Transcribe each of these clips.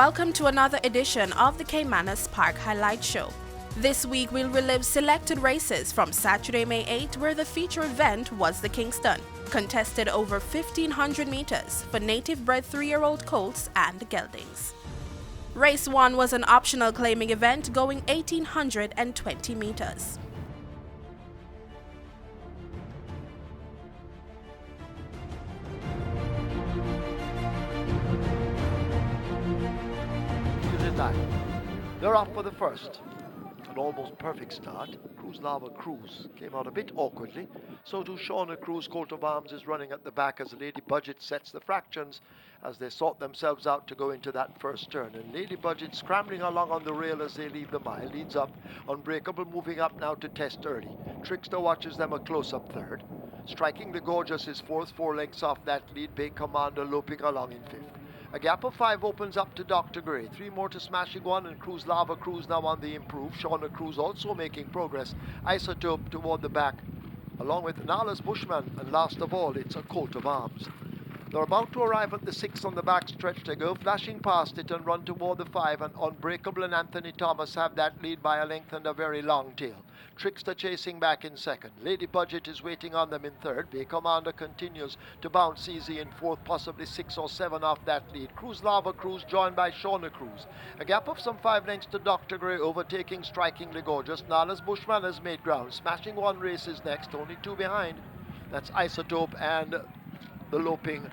welcome to another edition of the Caymanas Park Highlight Show. This week we'll relive selected races from Saturday, May 8, where the feature event was the Kingston, contested over 1,500 meters for native-bred 3-year-old colts and geldings. Race 1 was an optional claiming event going 1,820 meters. They're off for the first. An almost perfect start. Cruz Lava Cruz came out a bit awkwardly. So too Shauna Cruz, coat of arms, is running at the back as Lady Budget sets the fractions as they sort themselves out to go into that first turn. And Lady Budget scrambling along on the rail as they leave the mile. Leads up. Unbreakable moving up now to test early. Trickster watches them a close-up third. Striking the Gorgeous is fourth, 4 lengths off that lead. Bay Commander loping along in fifth. A gap of 5 opens up to Dr. Gray. 3 more to Smashing One and Cruz Lava Cruz now on the improve. Shauna Cruz also making progress. Isotope toward the back, along with Nala's Bushman, and last of all, it's a coat of arms. They're about to arrive at the 6 on the back stretch. They go flashing past it and run toward the 5, and Unbreakable and Anthony Thomas have that lead by a length and a very long tail. Trickster chasing back in second. Lady Budget is waiting on them in third. Bay Commander continues to bounce easy in fourth, possibly 6 or 7 off that lead. Cruz Lava Cruz joined by Shauna Cruz. A gap of some 5 lengths to Dr. Gray, overtaking Strikingly Gorgeous. Nala's Bushman has made ground. Smashing One races next, only 2 behind. That's Isotope and the loping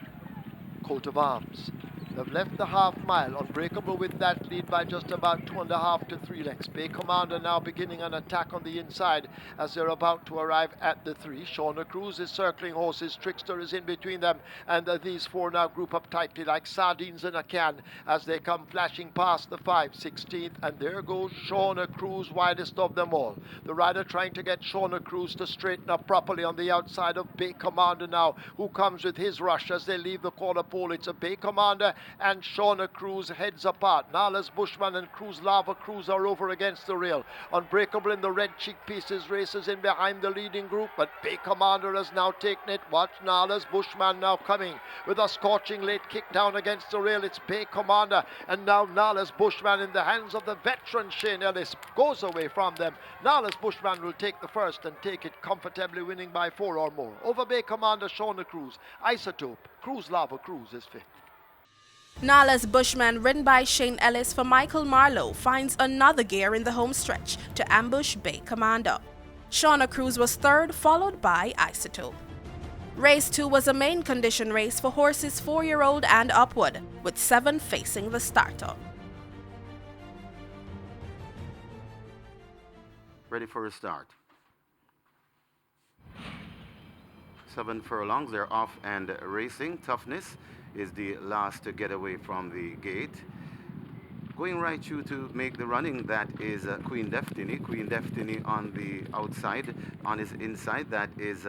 coat of arms. They've left the half mile. Unbreakable with that lead by just about 2.5 to 3 lengths. Bay Commander now beginning an attack on the inside as they're about to arrive at the 3. Shauna Cruz is circling horses. Trickster is in between them, and these 4 now group up tightly like sardines in a can as they come flashing past the 5, 16th, and there goes Shauna Cruz, widest of them all. The rider trying to get Shauna Cruz to straighten up properly on the outside of Bay Commander now, who comes with his rush as they leave the quarter pole. It's a Bay Commander and Shauna Cruz heads apart. Nala's Bushman and Cruz Lava Cruz are over against the rail. Unbreakable in the red cheek pieces races in behind the leading group, but Bay Commander has now taken it. Watch Nala's Bushman now coming with a scorching late kick down against the rail. It's Bay Commander, and now Nala's Bushman in the hands of the veteran Shane Ellis goes away from them. Nala's Bushman will take the first and take it comfortably, winning by 4 or more. Over Bay Commander, Shauna Cruz. Isotope, Cruz Lava Cruz is 5th. Nala's Bushman, ridden by Shane Ellis for Michael Marlowe, finds another gear in the home stretch to ambush Bay Commander. Shauna Cruz was 3rd, followed by Isotope. Race 2 was a main condition race for horses 4-year-old and upward, with 7 facing the starter. Ready for a start. 7 furlongs, they're off and racing. Toughness is the last to get away from the gate. Going right through to make the running, that is Queen Destiny. Queen Destiny on the outside. On his inside, that is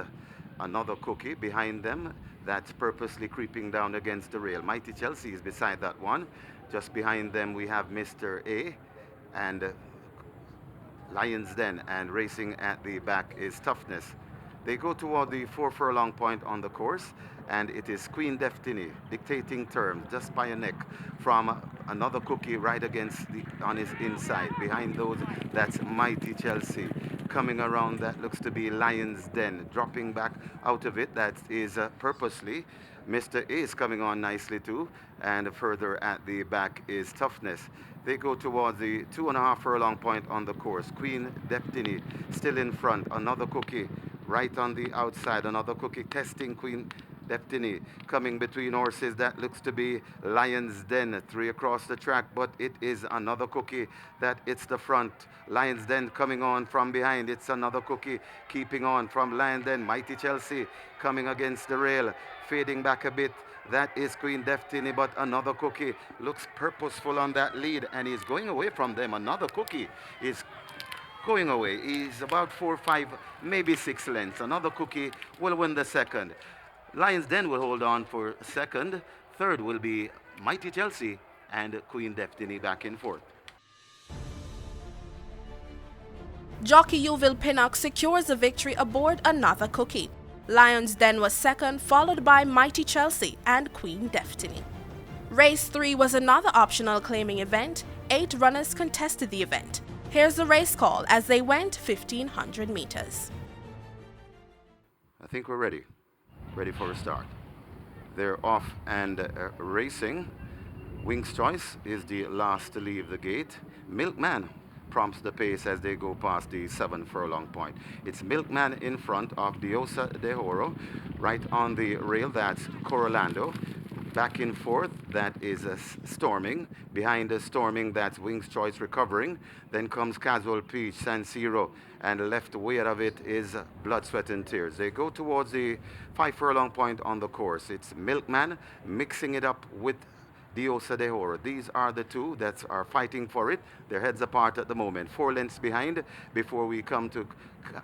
another cookie. Behind them, that's purposely creeping down against the rail. Mighty Chelsea is beside that one. Just behind them, we have Mr. A and Lion's Den, and racing at the back is Toughness. They go toward the 4 furlong point on the course, and it is Queen Destiny dictating terms just by a neck from another cookie right against on his inside. Behind those, that's Mighty Chelsea. Coming around, that looks to be Lion's Den. Dropping back out of it, that is purposely. Mr. A is coming on nicely too, and further at the back is Toughness. They go towards the 2.5 furlong point on the course. Queen Destiny still in front. Another cookie right on the outside. Another cookie testing Queen Destiny. Coming between horses, that looks to be Lion's Den. 3 across the track, but it is another cookie that it's the front. Lion's Den coming on from behind. It's another cookie keeping on from Lion's Den. Mighty Chelsea coming against the rail, fading back a bit. That is Queen Destiny, but another cookie looks purposeful on that lead, and he's going away from them. Another cookie is going away. He's about 4, 5, maybe 6 lengths. Another cookie will win the second. Lion's Den will hold on for second. Third will be Mighty Chelsea, and Queen Destiny back in fourth. Jockey Yuville Pinnock secures a victory aboard another cookie. Lion's Den was second, followed by Mighty Chelsea and Queen Destiny. Race 3 was another optional claiming event. 8 runners contested the event. Here's the race call as they went 1,500 meters. I think we're ready for a start. They're off and racing. Wing's Choice is the last to leave the gate. Milkman prompts the pace as they go past the 7 furlong point. It's Milkman in front of Diosa de Oro. Right on the rail, that's Corolando. Back and forth, that is Storming. Behind the Storming, that's Wing's Choice recovering. Then comes Casual Peach, San Siro, and left way out of it is Blood, Sweat and Tears. They go towards the 5 furlong point on the course. It's Milkman mixing it up with Diosa de Oro. These are the two that are fighting for it. Their heads apart at the moment. 4 lengths behind before we come to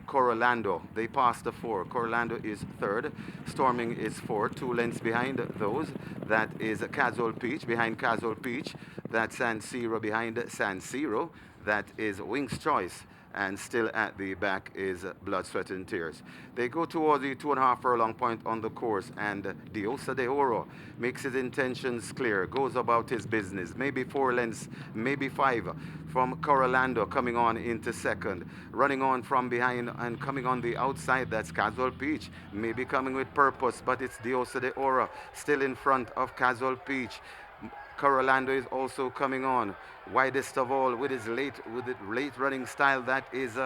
Corolando. They passed the 4. Corolando is third. Storming is 4. 2 lengths behind those. That is Casual Peach. Behind Casual Peach, that's San Siro. Behind San Siro, that is Wing's Choice. And still at the back is Blood, Sweat and Tears. They go towards the 2.5 furlong point on the course, and Diosa de Oro makes his intentions clear, goes about his business. Maybe 4 lengths, maybe 5 from Corolando coming on into second. Running on from behind and coming on the outside, that's Casual Peach. Maybe coming with purpose, but it's Diosa de Oro still in front of Casual Peach. Corolando is also coming on. Widest of all with his late running style, that is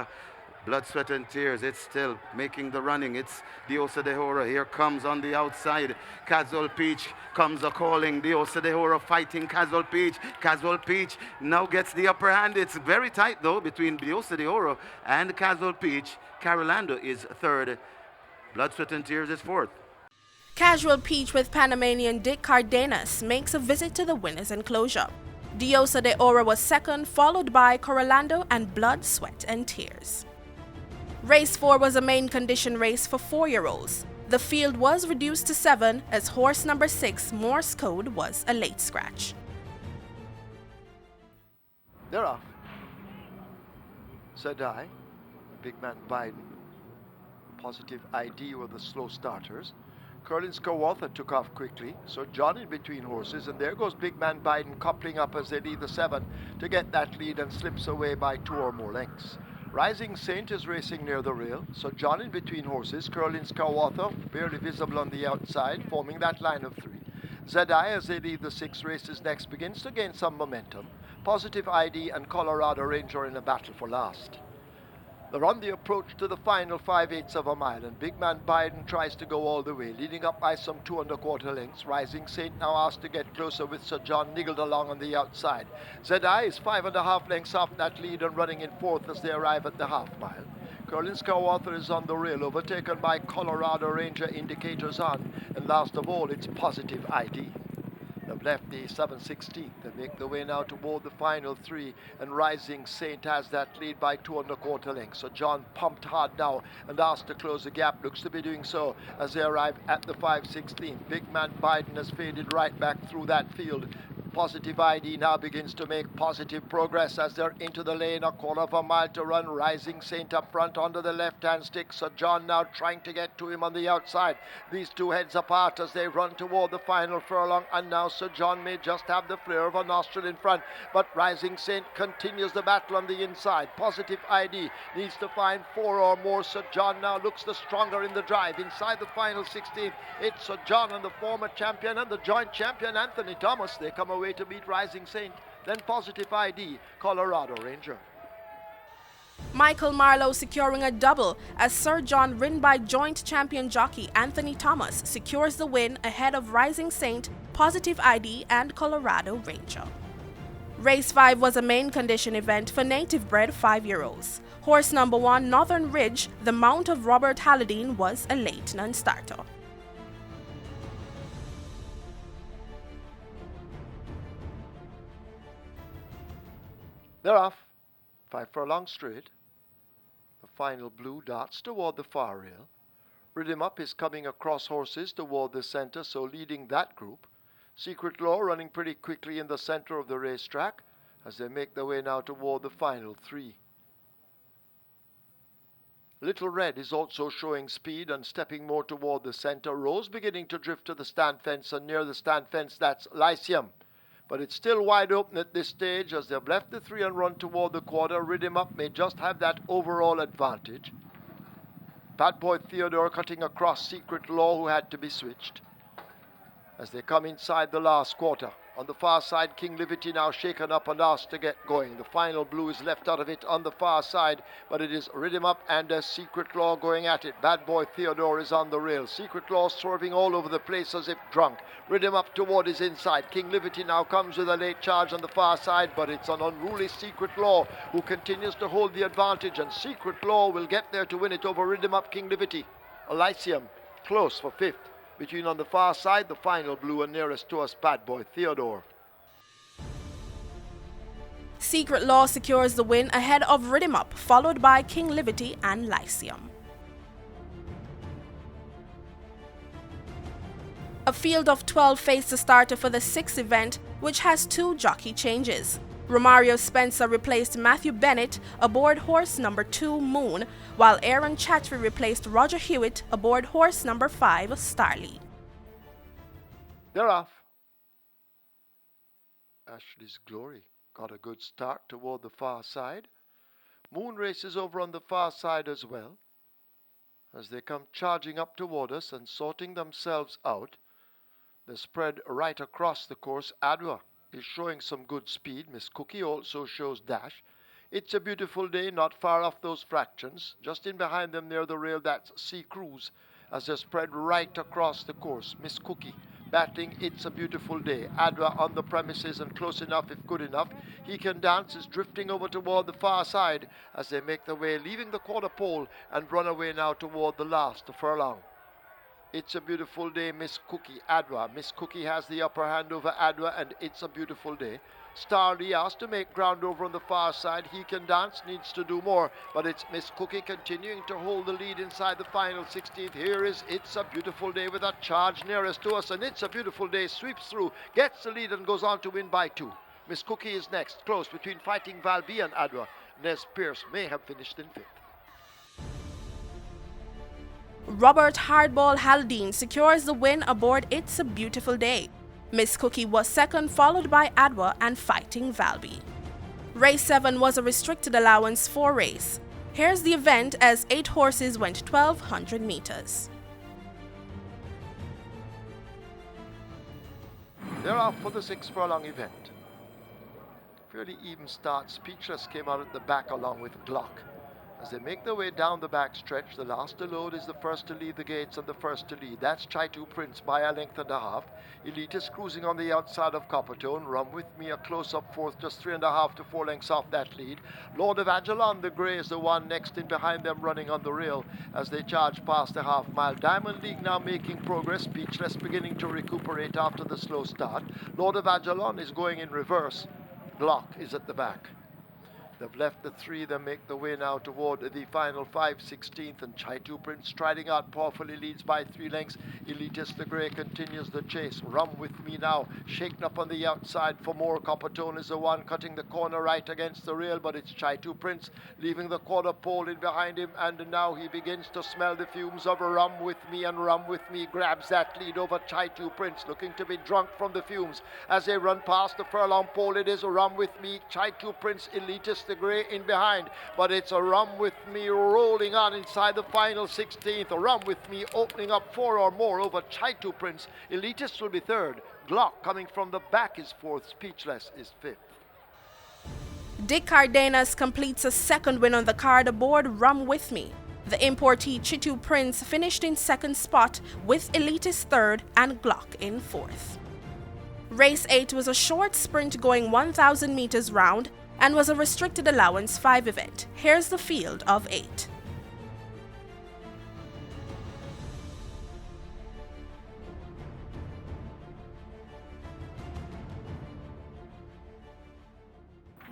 Blood, Sweat and Tears. It's still making the running. It's Diosa de Oro. Here comes on the outside. Casual Peach comes a calling. Diosa de Oro fighting Casual Peach. Casual Peach now gets the upper hand. It's very tight though between Diosa de Oro and Casual Peach. Corolando is third. Blood, Sweat and Tears is fourth. Casual Peach with Panamanian Dick Cardenas makes a visit to the winner's enclosure. Diosa de Oro was second, followed by Corolando and Blood, Sweat and Tears. Race 4 was a main condition race for 4-year-olds. The field was reduced to 7 as horse number 6, Morse Code, was a late scratch. They're off. Sadai, Big Man Biden, Positive ID were the slow starters. Curlin Skowaltha took off quickly, so John in between horses, and there goes Big Man Biden coupling up as they lead the 7 to get that lead and slips away by 2 or more lengths. Rising Saint is racing near the rail, so John in between horses, Curlin Skowaltha barely visible on the outside, forming that line of 3. Zedai, as they lead the 6 races next, begins to gain some momentum. Positive ID and Colorado Ranger in a battle for last. They're on the approach to the final 5/8 of a mile, and Big Man Biden tries to go all the way, leading up by some 2 1/4 lengths. Rising Saint now asked to get closer with Sir John niggled along on the outside. Zedai is 5.5 lengths off that lead and running in 4th as they arrive at the half mile. Curlin Skowaltha is on the rail, overtaken by Colorado Ranger, indicators on, and last of all, it's Positive ID. They've left the 7/16. They make their way now toward the final 3, and Rising Saint has that lead by 2 1/4 lengths. So John pumped hard now and asked to close the gap. Looks to be doing so as they arrive at the 5/16. Big Man Biden has faded right back through that field. Positive ID now begins to make positive progress as they're into the lane, a 1/4 mile to run. Rising Saint up front onto the left-hand stick. So John now trying to get to him on the outside. These two heads apart as they run toward the final furlong, and now Sir John may just have the flare of a nostril in front, but Rising Saint continues the battle on the inside. Positive ID needs to find 4 or more. Sir John now looks the stronger in the drive. Inside the final 16, it's Sir John and the former champion and the joint champion Anthony Thomas. They come away to beat Rising Saint, then Positive ID, Colorado Ranger. Michael Marlowe securing a double as Sir John, ridden by joint champion jockey Anthony Thomas, secures the win ahead of Rising Saint, Positive ID and Colorado Ranger. Race 5 was a main condition event for native-bred 5-year-olds. Horse number 1, Northern Ridge, the mount of Robert Halladine, was a late non-starter. They're off. 5 furlong straight. The final blue darts toward the far rail. Rhythm Up is coming across horses toward the center, so leading that group. Secret Law running pretty quickly in the center of the racetrack as they make their way now toward the final 3. Little Red is also showing speed and stepping more toward the center. Rose beginning to drift to the stand fence, and near the stand fence, that's Lyceum. But it's still wide open at this stage as they've left the 3 and run toward the quarter. Rhythm Up may just have that overall advantage. Bad Boy Theodore cutting across Secret Law, who had to be switched as they come inside the last quarter. On the far side, King Liberty now shaken up and asked to get going. The final blue is left out of it on the far side, but it is Rhythm Up and Secret Law going at it. Bad Boy Theodore is on the rail. Secret Law swerving all over the place as if drunk. Rhythm Up toward his inside. King Liberty now comes with a late charge on the far side, but it's an unruly Secret Law who continues to hold the advantage, and Secret Law will get there to win it over Rhythm Up, King Liberty. Elysium close for fifth. Between on the far side, the final blue, and nearest to us, Bad Boy Theodore. Secret Law secures the win ahead of Rhythm Up, followed by King Liberty and Lyceum. A field of 12 faced the starter for the 6th event, which has 2 jockey changes. Romario Spencer replaced Matthew Bennett aboard horse number 2 Moon, while Aaron Chatry replaced Roger Hewitt aboard horse number 5 Starly. They're off. Ashley's Glory got a good start toward the far side. Moon races over on the far side as well. As they come charging up toward us and sorting themselves out, they're spread right across the course. Adwa is showing some good speed. Miss Cookie also shows dash. It's a Beautiful Day, not far off those fractions. Just in behind them near the rail, that's Sea Cruise, as they're spread right across the course. Miss Cookie battling It's a Beautiful Day. Adwa on the premises and close enough if good enough. He Can Dance is drifting over toward the far side as they make their way, leaving the quarter pole and run away now toward the last furlong. It's a Beautiful Day, Miss Cookie, Adwa. Miss Cookie has the upper hand over Adwa, and It's a Beautiful Day. Starly asked to make ground over on the far side. He Can Dance needs to do more, but it's Miss Cookie continuing to hold the lead inside the final 16th. Here is It's a Beautiful Day with a charge nearest to us, and It's a Beautiful Day sweeps through, gets the lead, and goes on to win by 2. Miss Cookie is next, close between Fighting Valby and Adwa. Nez Pierce may have finished in 5th. Robert Hardball Haldane secures the win aboard It's a Beautiful Day. Miss Cookie was second, followed by Adwa and Fighting Valby. Race 7 was a restricted allowance 4 race. Here's the event as 8 horses went 1,200 meters. They're off for the 6 furlong event. Fairly even start. Speechless came out at the back along with Glock. As they make their way down the back stretch, the last to load is the first to leave the gates and the first to lead. That's Chaitu Prince by a length and a half. Elite is cruising on the outside of Coppertone. Rum With Me a close-up fourth, just 3.5 to 4 lengths off that lead. Lord of Agelon the Grey is the one next in behind them, running on the rail as they charge past the half-mile. Diamond League now making progress. Speechless beginning to recuperate after the slow start. Lord of Agelon is going in reverse. Glock is at the back. They've left the 3, they make the way now toward the final 5/16th, and Chaitu Prince striding out powerfully leads by 3 lengths. Elitist the Grey continues the chase. Rum With Me now, shaken up on the outside for more. Coppertone is the one cutting the corner right against the rail, but it's Chaitu Prince leaving the quarter pole in behind him, and now he begins to smell the fumes of Rum With Me, and Rum With Me grabs that lead over Chaitu Prince, looking to be drunk from the fumes. As they run past the furlong pole, it is Rum With Me, Chaitu Prince, Elitist the Grey in behind, but it's a Rum With Me rolling on inside the final 16th. A Rum With Me opening up 4 or more over Chaitu Prince. Elitist will be 3rd. Glock coming from the back is 4th. Speechless is 5th. Dick Cardenas completes a 2nd win on the card aboard Rum With Me. The importee Chaitu Prince finished in 2nd spot with Elitist 3rd and Glock in 4th. Race 8 was a short sprint going 1,000 meters round and was a restricted allowance 5 event. Here's the field of 8.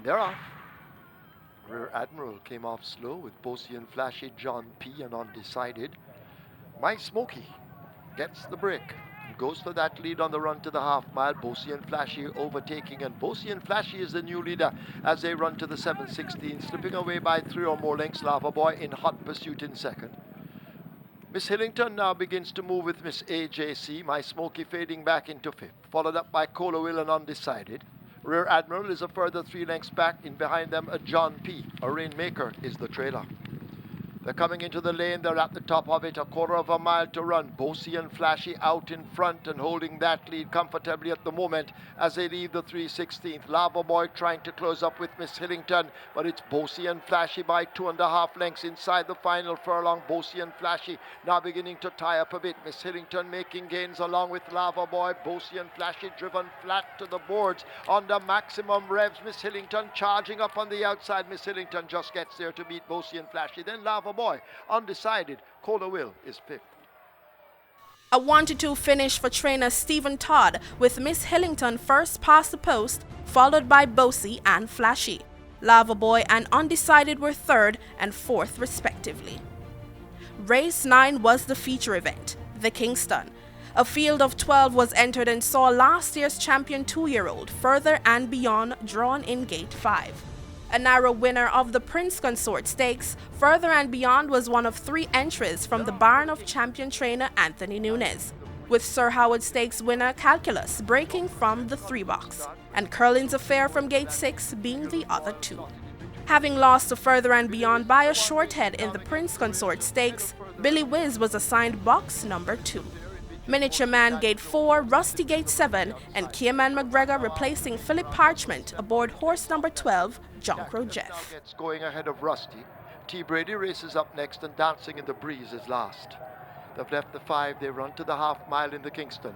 They're off. Rear Admiral came off slow with Posey and Flashy, John P. and Undecided. My Smoky gets the break. goes for that lead on the run to the half mile. Bosie and Flashy overtaking, and Bosie and Flashy is the new leader as they run to the 7:16, slipping away by 3 or more lengths. Lava Boy in hot pursuit in second. Miss Hillington now begins to move with Miss AJC, My Smoky fading back into fifth, followed up by Cola Will and Undecided. Rear Admiral is a further 3 lengths back. In behind them, a John P. A Rainmaker is the trailer. They're coming into the lane. They're at the top of it. A quarter of a mile to run. Bosie and Flashy out in front and holding that lead comfortably at the moment as they leave the 3:16th. Lava Boy trying to close up with Miss Hillington, but it's Bosie and Flashy by 2.5 lengths inside the final furlong. Bosie and Flashy now beginning to tie up a bit. Miss Hillington making gains along with Lava Boy. Bosie and Flashy driven flat to the boards under maximum revs. Miss Hillington charging up on the outside. Miss Hillington just gets there to beat Bosie and Flashy. Then Lava Boy, Undecided. Cola Will is fifth. A 1-2 finish for trainer Stephen Todd, with Miss Hillington first past the post, followed by Bosie and Flashy. Lava Boy and Undecided were third and fourth respectively. Race 9 was the feature event, the Kingston. A field of 12 was entered and saw last year's champion 2-year-old Further and Beyond drawn in gate 5. A narrow winner of the Prince Consort Stakes, Further and Beyond was one of 3 entries from the barn of champion trainer Anthony Nunes, with Sir Howard Stakes winner Calculus breaking from the 3 box, and Curlin's Affair from gate 6 being the other 2. Having lost to Further and Beyond by a short head in the Prince Consort Stakes, Billy Wiz was assigned box number 2. Miniature Man gate 4, Rusty gate 7, and Cayman McGregor replacing Philip Parchment aboard horse number 12, Jonkro Jeff. Gets going ahead of Rusty. T. Brady races up next, and Dancing in the Breeze is last. They've left the 5, they run to the half mile in the Kingston.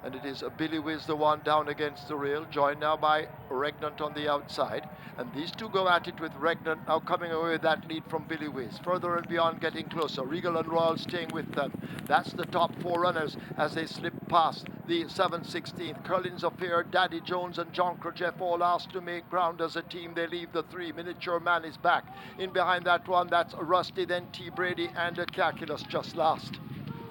And it is Billy Wiz, the one down against the rail, joined now by Regnant on the outside. And these two go at it with Regnant now coming away with that lead from Billy Wiz. Further and Beyond getting closer. Regal and Royal staying with them. That's the top 4 runners as they slip past the 7:16th. Curlin's Affair, Daddy Jones and John Jeff all asked to make ground as a team. They leave the 3. Miniature Man is back. In behind that one, that's Rusty, then T. Brady and a Calculus just last.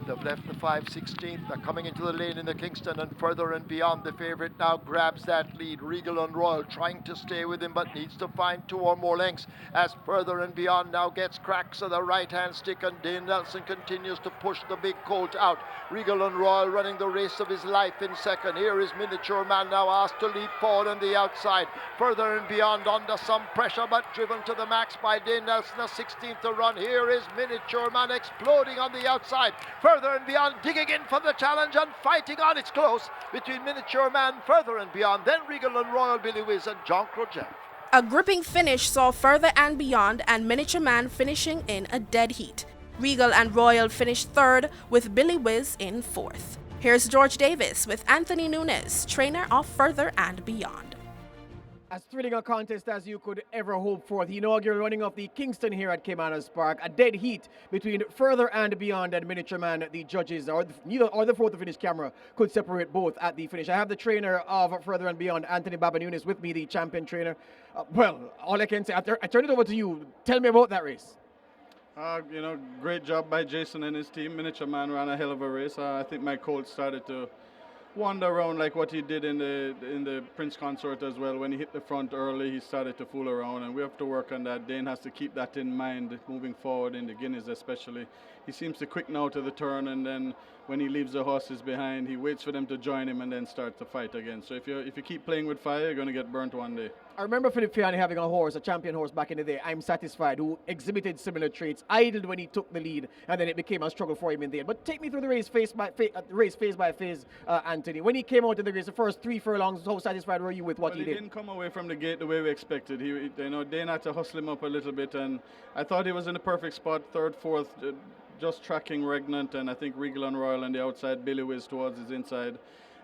They've left the 5:16th. They're coming into the lane in the Kingston, and Further and Beyond, the favourite, now grabs that lead. Regal and Royal trying to stay with him, but needs to find 2 or more lengths as Further and Beyond now gets cracks of the right-hand stick, and Dane Nelson continues to push the big colt out. Regal and Royal running the race of his life in second. Here is Miniature Man now asked to leap forward on the outside. Further and Beyond under some pressure, but driven to the max by Dane Nelson, a 16th to run. Here is Miniature Man exploding on the outside. Further and Beyond digging in for the challenge and fighting on. It's close between Miniature Man, Further and Beyond, then Regal and Royal, Billy Wiz and Jonkro Jeff. A gripping finish saw Further and Beyond and Miniature Man finishing in a dead heat. Regal and Royal finished third, with Billy Wiz in fourth. Here's George Davis with Anthony Nunes, trainer of Further and Beyond. As thrilling a contest as you could ever hope for. The inaugural running of the Kingston here at Caymanas Park. A dead heat between Further and Beyond and Miniature Man. The judges, or the photo finish camera, could separate both at the finish. I have the trainer of Further and Beyond, Anthony Baba Nunes, with me, the champion trainer. Well, all I can say, I turn it over to you. Tell me about that race. Great job by Jason and his team. Miniature Man ran a hell of a race. I think my colt started to wander around like what he did in the Prince Consort as well. When he hit the front early, he started to fool around, and we have to work on that. Dane has to keep that in mind moving forward in the Guineas especially. He seems to quick now to the turn, and then when he leaves the horses behind, he waits for them to join him and then start to fight again. So if you keep playing with fire, you're going to get burnt one day. I remember Philip Fiani having a horse, a champion horse back in the day, I'm Satisfied, who exhibited similar traits, idled when he took the lead, and then it became a struggle for him in the end. But take me through the race phase by phase, Anthony. When he came out in the race, the first 3 furlongs, how satisfied were you with what he did? He didn't come away from the gate the way we expected. Dane had to hustle him up a little bit, and I thought he was in the perfect spot, 3rd, 4th, just tracking Regnant, and I think Regal and Royal on the outside, Billy Wiz towards his inside.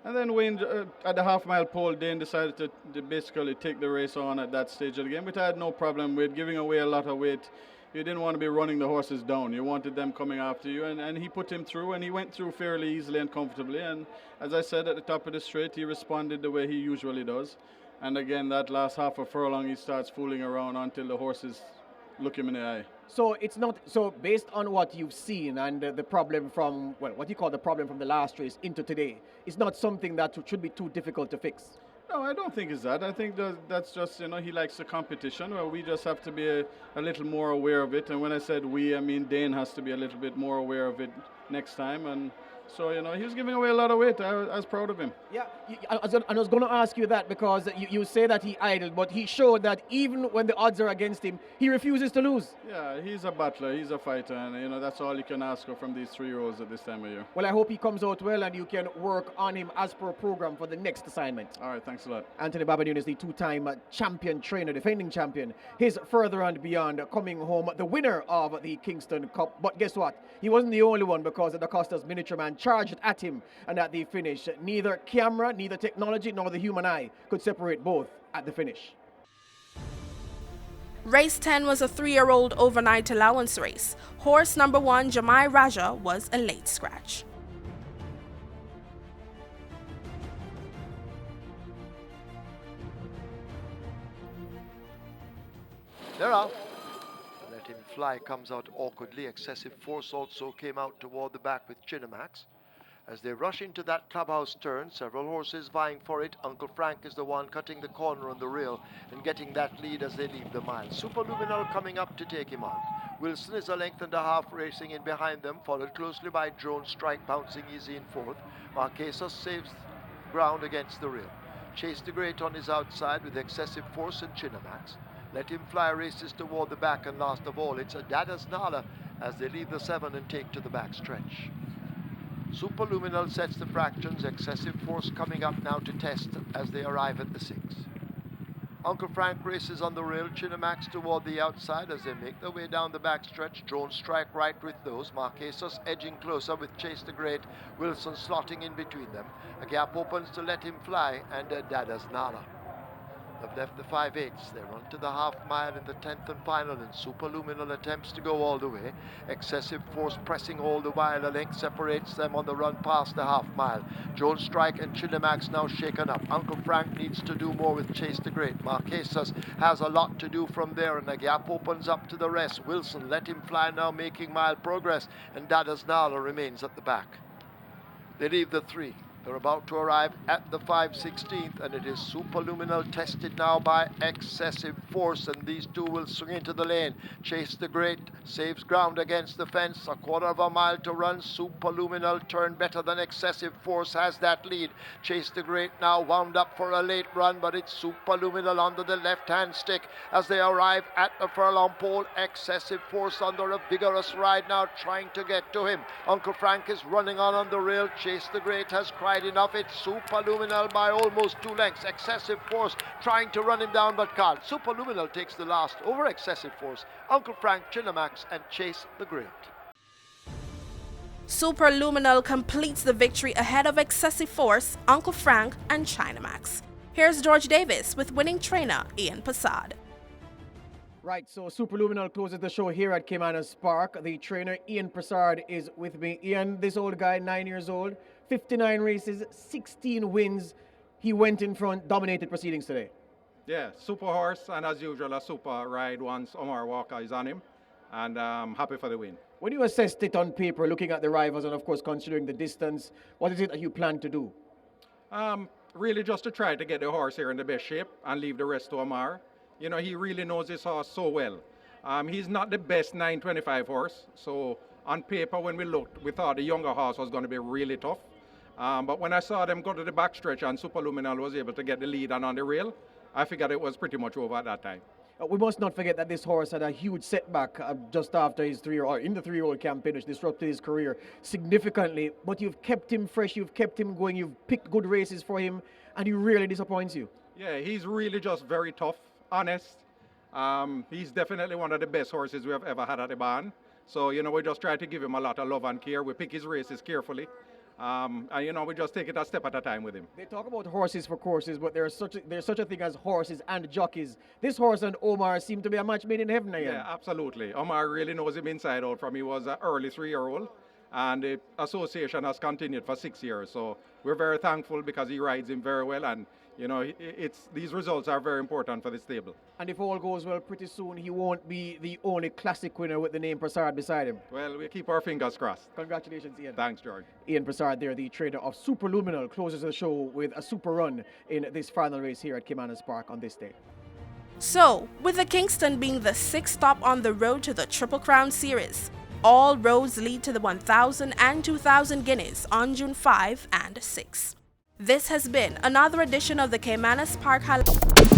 And then Wayne, at the half-mile pole, Dane decided to basically take the race on at that stage of the game, which I had no problem with, giving away a lot of weight. You didn't want to be running the horses down. You wanted them coming after you, and he put him through, and he went through fairly easily and comfortably. And as I said, at the top of the straight, he responded the way he usually does. And again, that last half a furlong, he starts fooling around until the horses look him in the eye. So it's not, so based on what you've seen and the problem from, well, what you call the problem from the last race into today, it's not something that should be too difficult to fix. No, I don't think it's that. I think that's just, he likes the competition. Well, we just have to be a little more aware of it. And when I said we, I mean Dane has to be a little bit more aware of it next time. And so, he was giving away a lot of weight. I was proud of him. Yeah, I was going to ask you that because you say that he idled, but he showed that even when the odds are against him, he refuses to lose. Yeah, he's a battler, he's a fighter, and that's all you can ask for from these 3-year-olds at this time of year. Well, I hope he comes out well and you can work on him as per program for the next assignment. All right, thanks a lot. Anthony Babadune is the two-time champion trainer, defending champion. His further and beyond coming home the winner of the Kingston Cup. But guess what? He wasn't the only one because the Costa's miniature man charged at him, and at the finish, neither camera, neither technology, nor the human eye could separate both at the finish. Race 10 was a 3-year-old overnight allowance race. Horse number 1, Jamai Raja, was a late scratch. They're out. Let Him Fly comes out awkwardly. Excessive Force also came out toward the back with Caymanas. As they rush into that clubhouse turn, several horses vying for it. Uncle Frank is the one cutting the corner on the rail and getting that lead as they leave the mile. Superluminal coming up to take him on. Wilson is a length and a half racing in behind them, followed closely by Drone Strike bouncing easy in fourth. Marquesas saves ground against the rail. Chase the Great on his outside with Excessive Force and Caymanas. Let Him Fly races toward the back, and last of all, it's a Dada's Nala as they leave the 7 and take to the back stretch. Superluminal sets the fractions. Excessive Force coming up now to test as they arrive at the 6. Uncle Frank races on the rail. Caymanas toward the outside as they make their way down the back stretch. Drone Strike right with those. Marquesas edging closer with Chase the Great. Wilson slotting in between them. A gap opens to Let Him Fly and Dada's Nala. They've left the 5/8. They run to the half mile in the 10th and final, and Superluminal attempts to go all the way. Excessive Force pressing all the while. A length separates them on the run past the half mile. Drone Strike and Caymanas now shaken up. Uncle Frank needs to do more with Chase the Great. Marquesas has a lot to do from there, and the gap opens up to the rest. Wilson, Let Him Fly now making mile progress, and Dada's Nala remains at the back. They leave the 3. They're about to arrive at the 5/16th, and it is Superluminal tested now by Excessive Force, and these two will swing into the lane. Chase the Great saves ground against the fence. A quarter of a mile to run. Superluminal turn better than Excessive Force, has that lead. Chase the Great now wound up for a late run, but it's Superluminal under the left-hand stick as they arrive at the furlong pole. Excessive Force under a vigorous ride now, trying to get to him. Uncle Frank is running on the rail. Chase the Great has cried enough. It's Superluminal by almost 2 lengths. Excessive Force trying to run him down, but can't. Superluminal takes the last over Excessive Force. Uncle Frank, Caymanas, and Chase the Great. Superluminal completes the victory ahead of Excessive Force, Uncle Frank, and Caymanas. Here's George Davis with winning trainer Ian Passad. Right, so Superluminal closes the show here at Caymanas Park. The trainer Ian Passard is with me. Ian, this old guy, 9 years old, 59 races, 16 wins. He went in front, dominated proceedings today. Yeah, super horse, and as usual, a super ride once Omar Walker is on him, and I'm happy for the win. When you assessed it on paper, looking at the rivals and of course considering the distance, what is it that you plan to do? Really just to try to get the horse here in the best shape and leave the rest to Omar. He really knows his horse so well. He's not the best 925 horse, so on paper when we looked, we thought the younger horse was going to be really tough. But when I saw them go to the backstretch and Superluminal was able to get the lead and on the rail, I figured it was pretty much over at that time. We must not forget that this horse had a huge setback just after his 3-year-old, in the 3-year-old campaign, which disrupted his career significantly. But you've kept him fresh, you've kept him going, you've picked good races for him, and he really disappoints you. Yeah, he's really just very tough, honest. He's definitely one of the best horses we have ever had at the barn. So, we just try to give him a lot of love and care. We pick his races carefully. And we just take it a step at a time with him. They talk about horses for courses, but there's such a thing as horses and jockeys. This horse and Omar seem to be a match made in heaven again. Yeah, absolutely. Omar really knows him inside out from he was an early 3-year-old. and the association has continued for 6 years. So we're very thankful because he rides him very well, and you know, these results are very important for the stable. And if all goes well, pretty soon he won't be the only classic winner with the name Prasad beside him. Well, we keep our fingers crossed. Congratulations, Ian. Thanks, George. Ian Prasad there, the trainer of Superluminal, closes the show with a super run in this final race here at Caymanas Park on this day. So, with the Kingston being the 6th stop on the road to the Triple Crown Series, all roads lead to the 1,000 and 2,000 guineas on June 5 and 6. This has been another edition of the Caymanas Park Highlight.